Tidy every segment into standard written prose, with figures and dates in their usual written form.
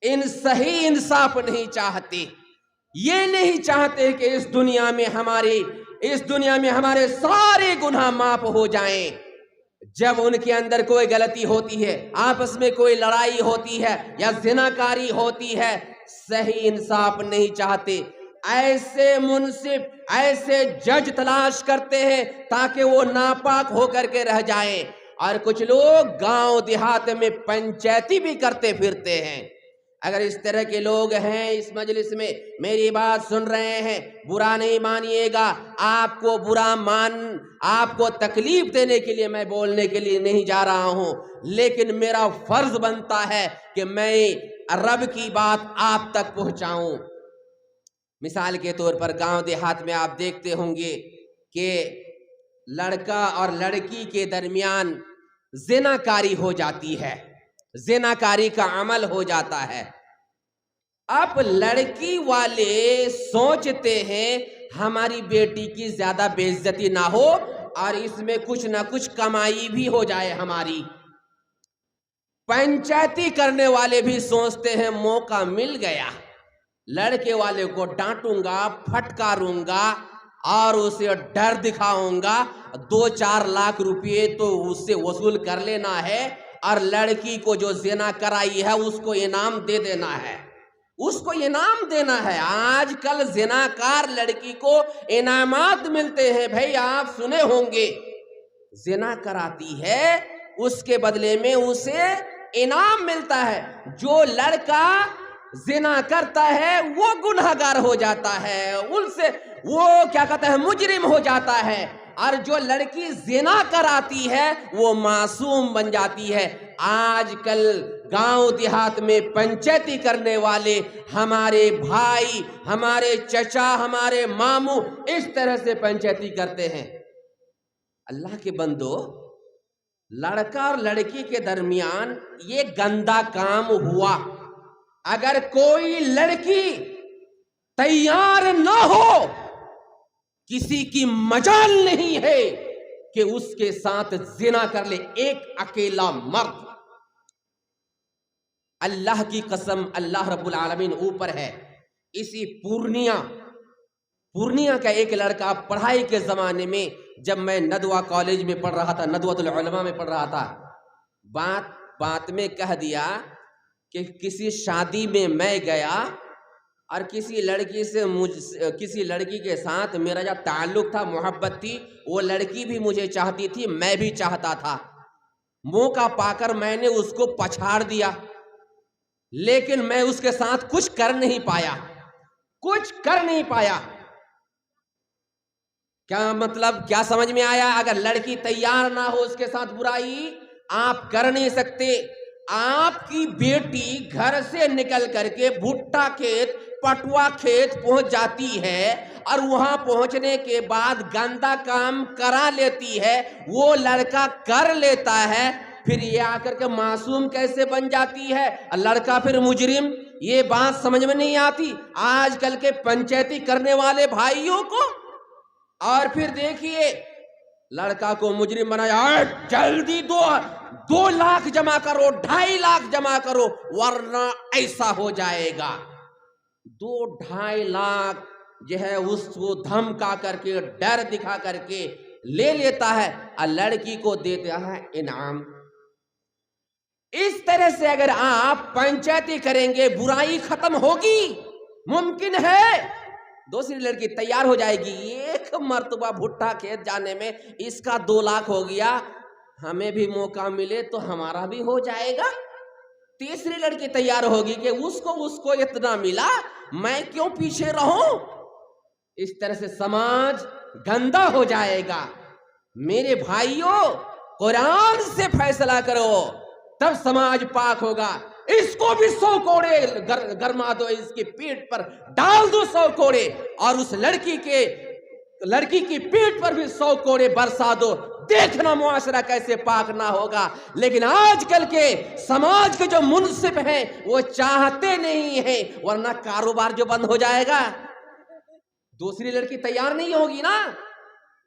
ان صحیح انصاف نہیں چاہتے، یہ نہیں چاہتے کہ اس دنیا میں ہمارے سارے گناہ معاف ہو جائیں۔ جب ان کے اندر کوئی غلطی ہوتی ہے، آپس میں کوئی لڑائی ہوتی ہے یا زناکاری ہوتی ہے، صحیح انصاف نہیں چاہتے، ایسے منصف، ایسے جج تلاش کرتے ہیں تاکہ وہ ناپاک ہو کر کے رہ جائیں۔ اور کچھ لوگ گاؤں دیہات میں پنچایتی بھی کرتے پھرتے ہیں۔ اگر اس طرح کے لوگ ہیں اس مجلس میں، میری بات سن رہے ہیں، برا نہیں مانیے گا، آپ کو تکلیف دینے کے لیے میں بولنے کے لیے نہیں جا رہا ہوں، لیکن میرا فرض بنتا ہے کہ میں رب کی بات آپ تک پہنچاؤں۔ مثال کے طور پر گاؤں دیہات میں آپ دیکھتے ہوں گے کہ لڑکا اور لڑکی کے درمیان زناکاری ہو جاتی ہے، زناکاری کا عمل ہو جاتا ہے۔ اب لڑکی والے سوچتے ہیں ہماری بیٹی کی زیادہ بے عزتی نہ ہو اور اس میں کچھ نہ کچھ کمائی بھی ہو جائے ہماری۔ پنچایتی کرنے والے بھی سوچتے ہیں موقع مل گیا، لڑکے والے کو ڈانٹوں گا، پھٹکاروں گا اور اسے ڈر دکھاؤں گا، 2-4 لاکھ روپے تو اس سے وصول کر لینا ہے، اور لڑکی کو جو زنا کرائی ہے اس کو انعام دے دینا ہے، اس کو انعام دینا ہے۔ آج کل زناکار لڑکی کو انعامات ملتے ہیں، بھائی آپ سنے ہوں گے، زنا کراتی ہے اس کے بدلے میں اسے انعام ملتا ہے۔ جو لڑکا زنا کرتا ہے وہ گنہگار ہو جاتا ہے، ان سے وہ کیا کہتا ہے مجرم ہو جاتا ہے، اور جو لڑکی زنا کراتی ہے وہ معصوم بن جاتی ہے۔ آج کل گاؤں دیہات میں پنچایتی کرنے والے ہمارے بھائی، ہمارے چچا، ہمارے ماموں اس طرح سے پنچایتی کرتے ہیں۔ اللہ کے بندو، لڑکا اور لڑکی کے درمیان یہ گندا کام ہوا، اگر کوئی لڑکی تیار نہ ہو، کسی کی مجال نہیں ہے کہ اس کے ساتھ زنا کر لے، ایک اکیلا مرد۔ اللہ کی قسم، اللہ رب العالمین اوپر ہے۔ اسی پورنیہ کا ایک لڑکا پڑھائی کے زمانے میں، جب میں ندوہ کالج میں پڑھ رہا تھا، ندوۃ العلماء میں پڑھ رہا تھا، بات میں کہہ دیا کہ کسی شادی میں گیا اور کسی لڑکی کے ساتھ میرا جو تعلق تھا، محبت تھی، وہ لڑکی بھی مجھے چاہتی تھی، میں بھی چاہتا تھا۔ موقع پا کر میں نے اس کو پچھاڑ دیا، لیکن میں اس کے ساتھ کچھ کر نہیں پایا۔ کیا مطلب، کیا سمجھ میں آیا؟ اگر لڑکی تیار نہ ہو اس کے ساتھ برائی آپ کر نہیں سکتے۔ آپ کی بیٹی گھر سے نکل کر کے بھٹا کھیت، پٹوا کھیت پہنچ جاتی ہے، اور وہاں پہنچنے کے بعد گندا کام کرا لیتی ہے، وہ لڑکا کر لیتا ہے، پھر یہ آ کر کے معصوم کیسے بن جاتی ہے، لڑکا پھر مجرم؟ یہ بات سمجھ میں نہیں آتی آج کل کے پنچایتی کرنے والے بھائیوں کو۔ اور پھر دیکھیے، لڑکا کو مجرم بنایا، جلدی 2 لاکھ جمع کرو، 2.5 لاکھ جمع کرو، ورنہ ایسا ہو جائے گا۔ 2-2.5 لاکھ جو ہے اس کو دھمکا کر کے، ڈر دکھا کر کے لے لیتا ہے، اور لڑکی کو دیتا ہے انعام۔ اس طرح سے اگر آپ پنچایتی کریں گے، برائی ختم ہوگی؟ ممکن ہے؟ دوسری لڑکی تیار ہو جائے گی، ایک مرتبہ بھٹا کھیت جانے میں اس کا 2 لاکھ ہو گیا، ہمیں بھی موقع ملے تو ہمارا بھی ہو جائے گا۔ تیسری لڑکی تیار ہوگی کہ اس کو اتنا ملا، میں کیوں پیچھے رہوں؟ اس طرح سے سماج گندا ہو جائے گا۔ میرے بھائیوں، قرآن سے فیصلہ کرو، تب سماج پاک ہوگا۔ اس کو بھی 100 کوڑے گرما دو، اس کی پیٹ پر ڈال دو 100 کوڑے، اور اس لڑکی کی پیٹ پر بھی 100 کوڑے برسا دو، دیکھنا معاشرہ کیسے پاک نہ ہوگا۔ لیکن آج کل کے سماج کے جو منصف ہیں وہ چاہتے نہیں ہیں، ورنہ کاروبار جو بند ہو جائے گا۔ دوسری لڑکی تیار نہیں ہوگی نا،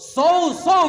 100